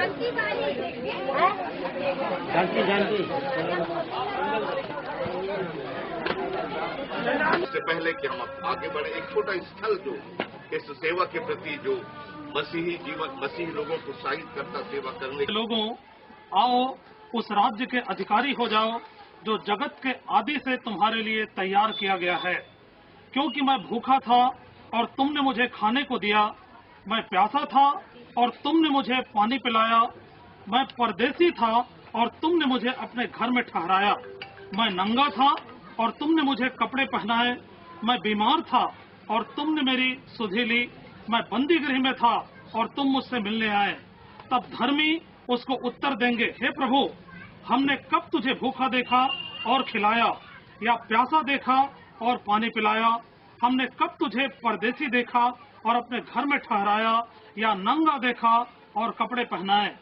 इससे पहले कि हम आगे बढ़े, एक छोटा स्थल जो इस सेवा के प्रति जो मसीही जीवन, मसीही लोगों को उत्साहित करता सेवा करने। लोगों, आओ उस राज्य के अधिकारी हो जाओ जो जगत के आदि से तुम्हारे लिए तैयार किया गया है। क्योंकि मैं भूखा था और तुमने मुझे खाने को दिया, मैं प्यासा था और तुमने मुझे पानी पिलाया, मैं परदेसी था और तुमने मुझे अपने घर में ठहराया, मैं नंगा था और तुमने मुझे कपड़े पहनाए, मैं बीमार था और तुमने मेरी सुधि ली, मैं बंदी गृह में था और तुम मुझसे मिलने आए। तब धर्मी उसको उत्तर देंगे, हे प्रभु, हमने कब तुझे भूखा देखा और खिलाया, या प्यासा देखा और पानी पिलाया? हमने कब तुझे परदेसी देखा और अपने घर में ठहराया, या नंगा देखा और कपड़े पहनाए?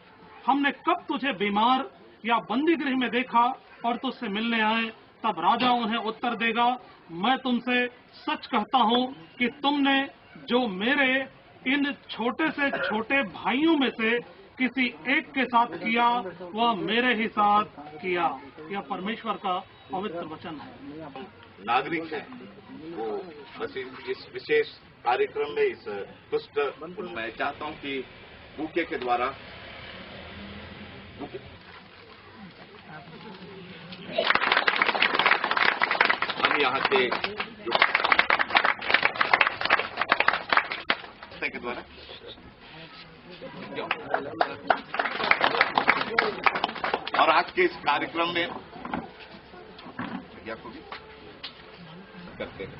हमने कब तुझे बीमार या बंदी गृह में देखा और तुझसे मिलने आए? तब राजा उन्हें उत्तर देगा, मैं तुमसे सच कहता हूँ कि तुमने जो मेरे इन छोटे से छोटे भाइयों में से किसी एक के साथ किया, वह मेरे ही साथ किया। यह परमेश्वर का पवित्र वचन है। नागरिक हैं वो इस विशेष कार्यक्रम में, इस दुष्ट, मैं चाहता हूं कि बुके के द्वारा हम यहाँ के के द्वारा और आज के इस कार्यक्रम में को भी करते हैं।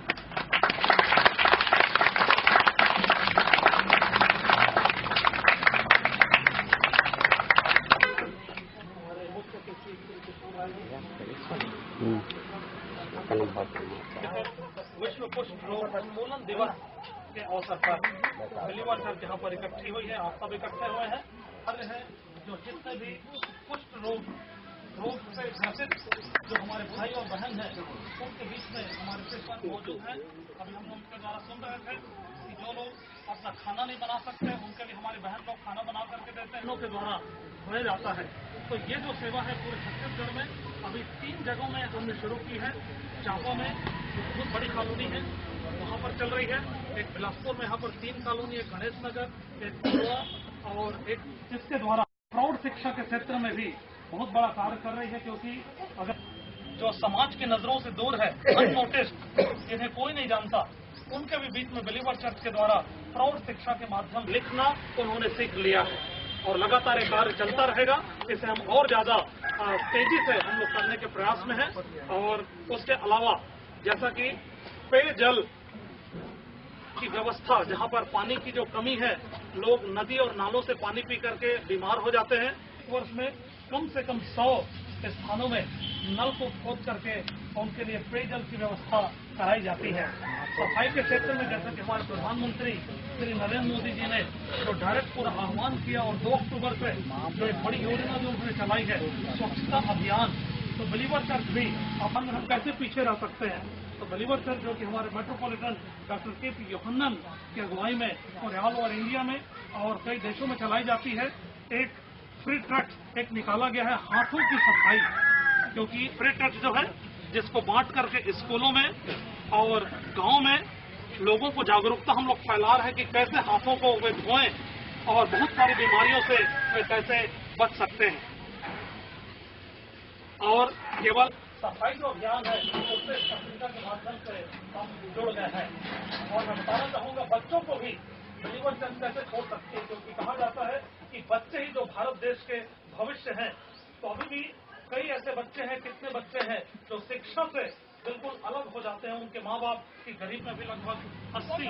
विश्व कुष्ठ रोग उन्मूलन दिवस के अवसर पर बिलीवर चर्च यहाँ पर इकट्ठी हुई है। आप सब इकट्ठे हुए हैं है जो जितने भी कुष्ठ रोग से ग्रसित जो हमारे भाई और बहन हैं, उनके बीच में हमारे शिक्षक मौजूद हैं। अभी हम उनके द्वारा सुन रहे थे कि जो लोग अपना खाना नहीं बना सकते, उनके लिए हमारे बहन लोग खाना बना करके देते हैं, उनके द्वारा होया जाता है। तो ये जो सेवा है पूरे छत्तीसगढ़ में अभी 3 जगहों में हमने शुरू की है। चांपा में बहुत बड़ी कॉलोनी है, वहाँ पर चल रही है। एक बिलासपुर में यहाँ पर 3 कॉलोनी, एक गणेश नगर, एक कुरवा और एक, जिसके द्वारा प्रौढ़ शिक्षा के क्षेत्र में भी बहुत बड़ा कार्य कर रही है। क्योंकि अगर जो समाज की नजरों से दूर है, अननोटिस्ड, जिन्हें कोई नहीं जानता, उनके भी बीच में बिलीवर चर्च के द्वारा प्रौढ़ शिक्षा के माध्यम लिखना उन्होंने सीख लिया है और लगातार ये कार्य चलता रहेगा। इसे हम और ज्यादा तेजी से हम लोग करने के प्रयास में हैं। और उसके अलावा जैसा कि पेयजल की व्यवस्था, जहां पर पानी की जो कमी है, लोग नदी और नालों से पानी पी करके बीमार हो जाते हैं। वर्ष में कम से कम 100 स्थानों में नल को खोद करके उनके लिए पेयजल की व्यवस्था कराई जाती है। सफाई के क्षेत्र में जैसा कि हमारे प्रधानमंत्री श्री नरेंद्र मोदी जी ने जो डायरेक्ट पूरा आह्वान किया और 2 अक्टूबर से जो एक बड़ी योजना जो उन्होंने चलाई है, स्वच्छता अभियान, तो बिलीवर चर्च भी अपन हम कैसे पीछे रह सकते हैं। तो बिलीवर चर्च जो कि हमारे मेट्रोपॉलिटन डॉक्टर के यूहन्नन की अगुवाई में और ऑल ओवर इंडिया में और कई देशों में चलाई जाती है। एक फ्री ट्रक एक निकाला गया है हाथों की सफाई, क्योंकि फ्री ट्रक जो है जिसको बांट करके स्कूलों में और गांव में लोगों को जागरूकता हम लोग फैला रहे हैं कि कैसे हाथों को वे धोएं और बहुत सारी बीमारियों से वे कैसे बच सकते हैं। और केवल सफाई जो अभियान है उससे पत्रिका के माध्यम से हम जुड़ गए हैं। और मैं बताना चाहूंगा बच्चों को भी बिलीवर चर्च कैसे छोड़ सकती है, क्योंकि कहा जाता है कि बच्चे ही जो भारत देश के भविष्य हैं। तो अभी भी कई ऐसे बच्चे हैं, कितने बच्चे हैं जो शिक्षा से बिल्कुल अलग हो जाते हैं। उनके माँ बाप की गरीब में भी लगभग 80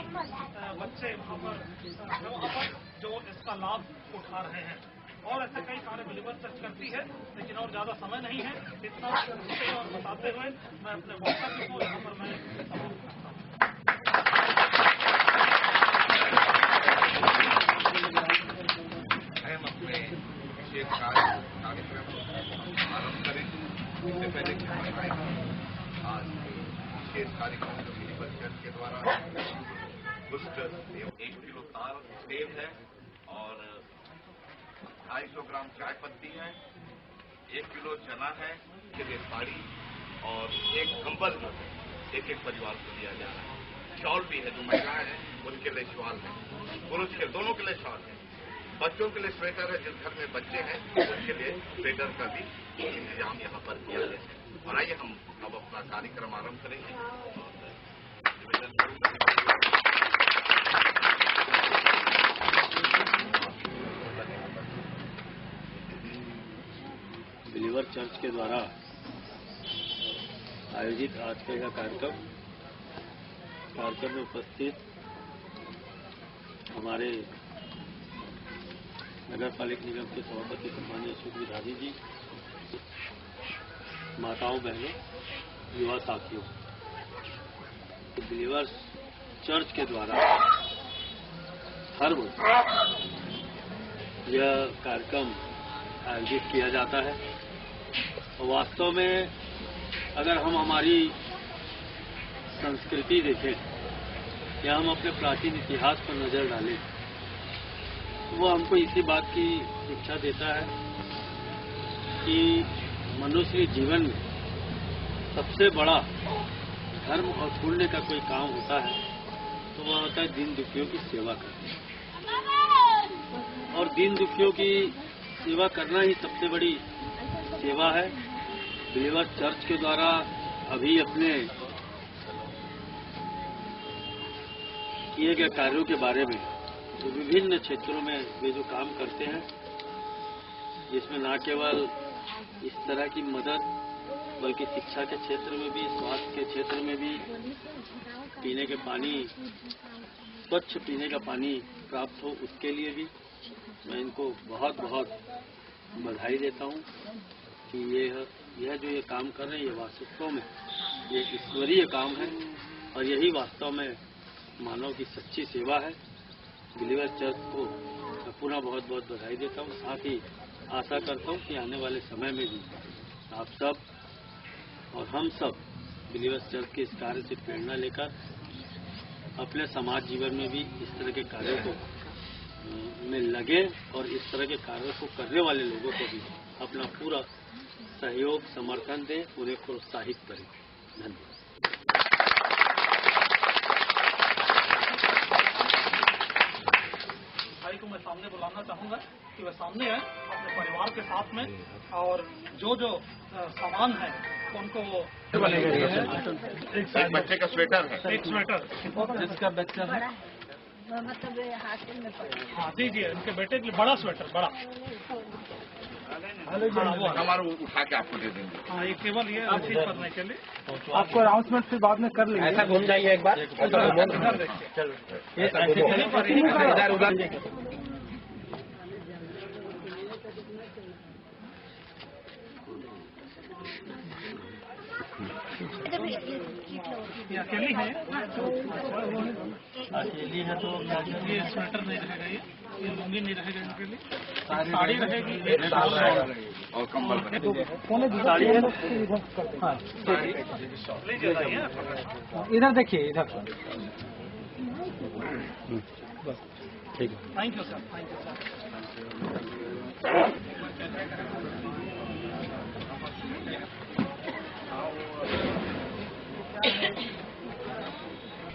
बच्चे वहाँ पर जो इसका लाभ उठा रहे हैं। और ऐसे कई कार्य बिलीवर चर्च करती है, लेकिन और ज्यादा समय नहीं है। इतना और बताते हुए मैं अपने वक्तव्य को यहाँ पर मैं समाप्त करता हूँ। हम अपने विशेष कार्यक्रम आरंभ करें इससे पहले कि हमारे आज विशेष कार्यक्रम जो बिलीवर चर्च के द्वारा दुष्ट 1 किलो तार तेल है और 250 ग्राम चाय पत्ती है, 1 किलो चना है, के लिए साड़ी और एक कंबल जो है एक परिवार को दिया जा रहा है। शॉल भी है, जो महिलाएं हैं उनके लिए शॉल है, पुरुष के दोनों के लिए शॉल है, बच्चों के लिए स्वेटर है, जिस घर में बच्चे हैं उनके लिए स्वेटर का भी इंतजाम यहाँ पर किया गया है। और आइए हम अब अपना कार्यक्रम आरंभ करेंगे। बिलीवर चर्च के द्वारा आयोजित आज का यह कार्यक्रम में उपस्थित हमारे नगर पालिका निगम के सभापति सम्मानीय अशोक विधानी जी, माताओं बहनों, युवा साथियों, बिलीवर चर्च के द्वारा हर वर्ष यह कार्यक्रम आयोजित किया जाता है। वास्तव में अगर हम हमारी संस्कृति देखें या हम अपने प्राचीन इतिहास पर नजर डालें तो वो हमको इसी बात की शिक्षा देता है कि मनुष्य जीवन में सबसे बड़ा धर्म और पुण्य का कोई काम होता है तो वह होता है दीन दुखियों की सेवा करना, और दीन दुखियों की सेवा करना ही सबसे बड़ी सेवा है। बिलीवर चर्च के द्वारा अभी अपने किए गए कार्यों के बारे में जो विभिन्न क्षेत्रों में वे जो काम करते हैं, जिसमें न केवल इस तरह की मदद बल्कि शिक्षा के क्षेत्र में भी, स्वास्थ्य के क्षेत्र में भी, पीने के पानी, स्वच्छ पीने का पानी प्राप्त हो उसके लिए भी मैं इनको बहुत बहुत बधाई देता हूं कि यह जो ये काम कर रहे हैं ये वास्तव में ये ईश्वरीय काम है और यही वास्तव में मानव की सच्ची सेवा है। बिलीवर चर्च को मैं पुनः बहुत बहुत बधाई देता हूं। साथ ही आशा करता हूं कि आने वाले समय में भी आप सब और हम सब बिलीवर चर्च के इस कार्य से प्रेरणा लेकर अपने समाज जीवन में भी इस तरह के कार्यों को में लगे और इस तरह के कार्यों को करने वाले लोगों को भी अपना पूरा सहयोग समर्थन दें, उन्हें प्रोत्साहित करें। धन्यवाद। भाई को मैं सामने बुलाना चाहूंगा कि वह सामने है अपने परिवार के साथ में, और जो सामान है उनको एक बच्चे का स्वेटर है, एक स्वेटर जिसका बच्चा है मतलब हॉस्टल में पढ़े। हाँ दीजिए, उनके बेटे के लिए बड़ा स्वेटर, बड़ा हमारा उठा के आपको दे देंगे। हाँ, ये केवल ये रिसीव करने के लिए। आपको अनाउंसमेंट फिर बाद में कर लेंगे। ऐसा घूम जाइए एक बार। ये अकेली है, अकेली है तो ये स्वेटर नहीं रहेगा, ये लुंगी नहीं रहेगा इनके लिए, साड़ी रहेगी, एक शॉल और कंबल साड़ी है। इधर देखिए, इधर। ठीक है, thank you sir, thank you sir.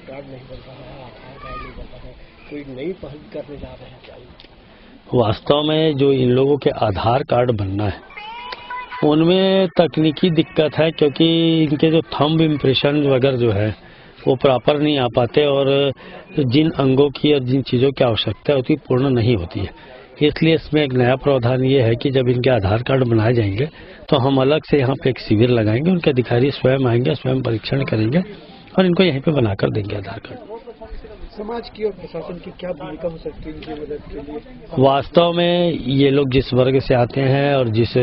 Card नहीं बन रहा है, आधार कार्ड नहीं बन रहा है, कोई नई पहल करने जा रहे हैं। वास्तव में जो इन लोगों के आधार कार्ड बनना है उनमें तकनीकी दिक्कत है, क्योंकि इनके जो थंब इम्प्रेशन वगैरह जो है वो प्रॉपर नहीं आ पाते और जिन अंगों की और जिन चीज़ों की आवश्यकता होती है पूर्ण नहीं होती है। इसलिए इसमें एक नया प्रावधान ये है कि जब इनके आधार कार्ड बनाए जाएंगे तो हम अलग से यहाँ पे एक शिविर लगाएंगे, उनके अधिकारी स्वयं आएंगे, स्वयं परीक्षण करेंगे और इनको यहीं पे बनाकर देंगे आधार कार्ड। समाज की और प्रशासन की क्या भूमिका हो सकती है इनकी मदद के लिए? वास्तव में ये लोग जिस वर्ग से आते हैं और जिस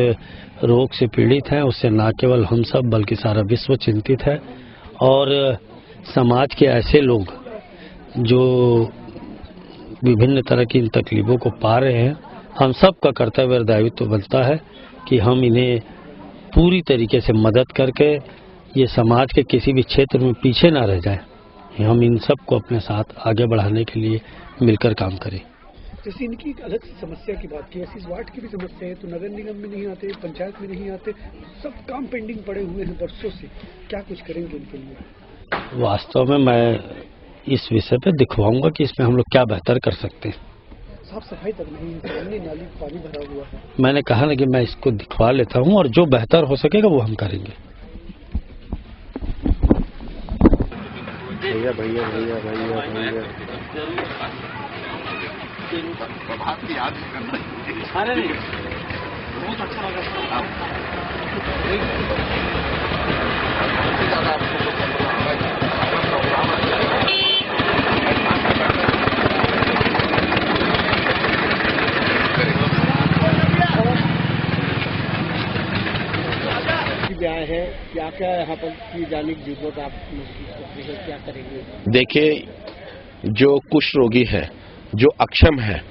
रोग से पीड़ित हैं उससे न केवल हम सब बल्कि सारा विश्व चिंतित है, और समाज के ऐसे लोग जो विभिन्न तरह की इन तकलीफों को पा रहे हैं, हम सब का कर्तव्य और दायित्व बनता है कि हम इन्हें पूरी तरीके से मदद करके ये समाज के किसी भी क्षेत्र में पीछे ना रह जाए। हम इन सब को अपने साथ आगे बढ़ाने के लिए मिलकर काम करें। जैसे इनकी एक अलग समस्या की बात की, वैसे इस वार्ड की भी समस्या है, तो नगर निगम में नहीं आते, पंचायत में नहीं आते, सब काम पेंडिंग पड़े हुए हैं वर्षों से। क्या कुछ करेंगे इनके लिए? वास्तव में मैं इस विषय पे दिखवाऊंगा कि इसमें हम लोग क्या बेहतर कर सकते हैं। साफ सफाई तक नहीं है, सामने नाली पानी भरा हुआ है। मैंने कहा ना कि मैं इसको दिखवा लेता हूँ और जो बेहतर हो सकेगा वो हम करेंगे। भैया भैया भैया भैया भैया प्रभात की याद करना चाहिए। अरे नहीं, बहुत अच्छा लगा। सबसे ज्यादा आपको प्रोग्राम आए हैं, क्या क्या यहाँ पर की जाने की जरूरत आप महसूस करते हैं, क्या करेंगे? देखिए, जो कुष्ठ रोगी है, जो अक्षम है,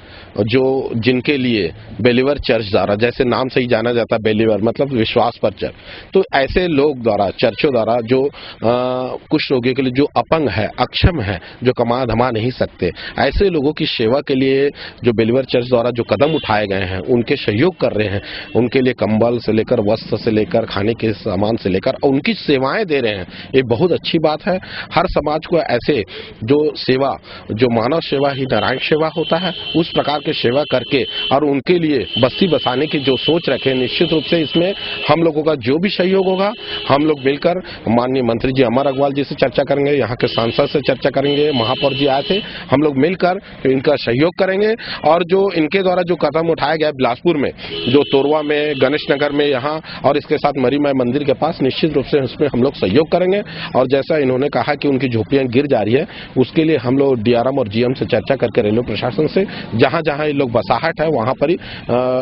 जो जिनके लिए बेलीवर चर्च द्वारा, जैसे नाम से ही जाना जाता है बेलीवर मतलब विश्वास पर चर्च, तो ऐसे लोग द्वारा, चर्चों द्वारा जो कुष्ठ रोगियों के लिए जो अपंग है, अक्षम है, जो कमा धमा नहीं सकते, ऐसे लोगों की सेवा के लिए जो बेलीवर चर्च द्वारा जो कदम उठाए गए हैं, उनके सहयोग कर रहे हैं। उनके लिए कंबल से लेकर, वस्त्र से लेकर, खाने के सामान से लेकर उनकी सेवाएं दे रहे हैं। ये बहुत अच्छी बात है। हर समाज को ऐसे जो सेवा, जो मानव सेवा ही नारायण सेवा होता है, उस प्रकार के सेवा करके और उनके लिए बस्ती बसाने की जो सोच रखे, निश्चित रूप से इसमें हम लोगों का जो भी सहयोग होगा, हम लोग मिलकर माननीय मंत्री जी अमर अग्रवाल जी से चर्चा करेंगे, यहाँ के सांसद से चर्चा करेंगे, महापौर जी आए थे, हम लोग मिलकर इनका सहयोग करेंगे। और जो इनके द्वारा जो कदम उठाया गया बिलासपुर में, जो तोरवा में, गणेश नगर में, यहाँ और इसके साथ मरी माई मंदिर के पास, निश्चित रूप से उसमें हम लोग सहयोग करेंगे। और जैसा इन्होंने कहा कि उनकी झोपड़ियां गिर जा रही है, उसके लिए हम लोग डीआरएम और जीएम से चर्चा करके रेलवे प्रशासन से जहां जहां ये लोग बसाहट है वहां पर ही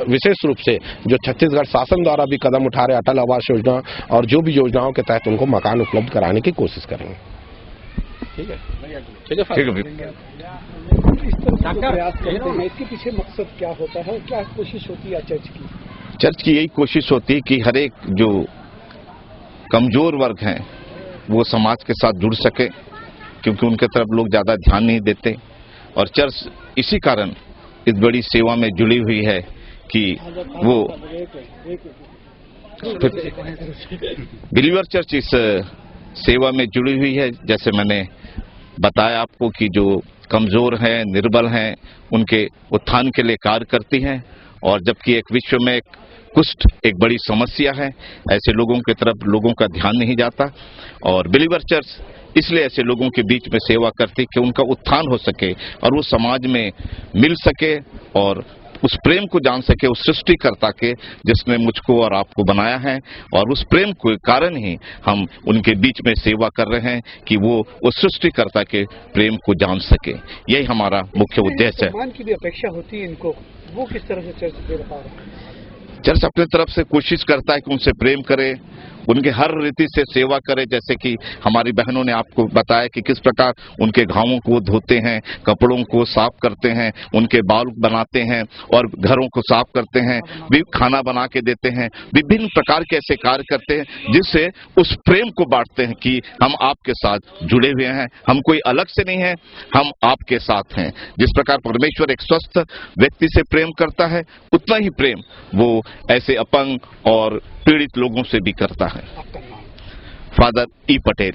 विशेष रूप से जो छत्तीसगढ़ शासन द्वारा भी कदम उठा रहे अटल आवास योजना और जो भी योजनाओं के तहत उनको मकान उपलब्ध कराने की कोशिश करेंगे। ठीक है, ठीक है, ठीक है। इस तरह के प्रयास करते हैं, इसके पीछे मकसद क्या होता है, क्या कोशिश होती है चर्च की? चर्च की यही कोशिश होती है कि हर एक जो कमजोर वर्ग हैं वो समाज के साथ जुड़ सके, क्योंकि उनके तरफ लोग ज्यादा ध्यान नहीं देते। और चर्च इसी कारण इस बड़ी सेवा में जुड़ी हुई है कि वो बिलीवर चर्च इस सेवा में जुड़ी हुई है। जैसे मैंने बताया आपको कि जो कमजोर हैं, निर्बल हैं, उनके उत्थान के लिए कार्य करती हैं। और जबकि एक विश्व में कुष्ठ एक बड़ी समस्या है, ऐसे लोगों की तरफ लोगों का ध्यान नहीं जाता। और बिलीवर चर्च इसलिए ऐसे लोगों के बीच में सेवा करती कि उनका उत्थान हो सके और वो समाज में मिल सके और उस प्रेम को जान सके, उस सृष्टिकर्ता के जिसने मुझको और आपको बनाया है। और उस प्रेम के कारण ही हम उनके बीच में सेवा कर रहे हैं कि वो उस सृष्टिकर्ता के प्रेम को जान सके। यही हमारा मुख्य उद्देश्य है। सम्मान की भी अपेक्षा होती है इनको, वो किस तरह से चर्च दे रहा है? चर्च अपने तरफ से कोशिश करता है कि उनसे प्रेम करे, उनके हर रीति से सेवा करे। जैसे कि हमारी बहनों ने आपको बताया कि किस प्रकार उनके घावों को धोते हैं, कपड़ों को साफ करते हैं, उनके बाल बनाते हैं और घरों को साफ करते हैं, खाना बना के देते हैं। विभिन्न प्रकार के ऐसे कार्य करते हैं जिससे उस प्रेम को बांटते हैं कि हम आपके साथ जुड़े हुए हैं, हम कोई अलग से नहीं है, हम आपके साथ हैं। जिस प्रकार परमेश्वर एक स्वस्थ व्यक्ति से प्रेम करता है, उतना ही प्रेम वो ऐसे अपंग और पीड़ित लोगों से भी करता है। फादर ई पटेल।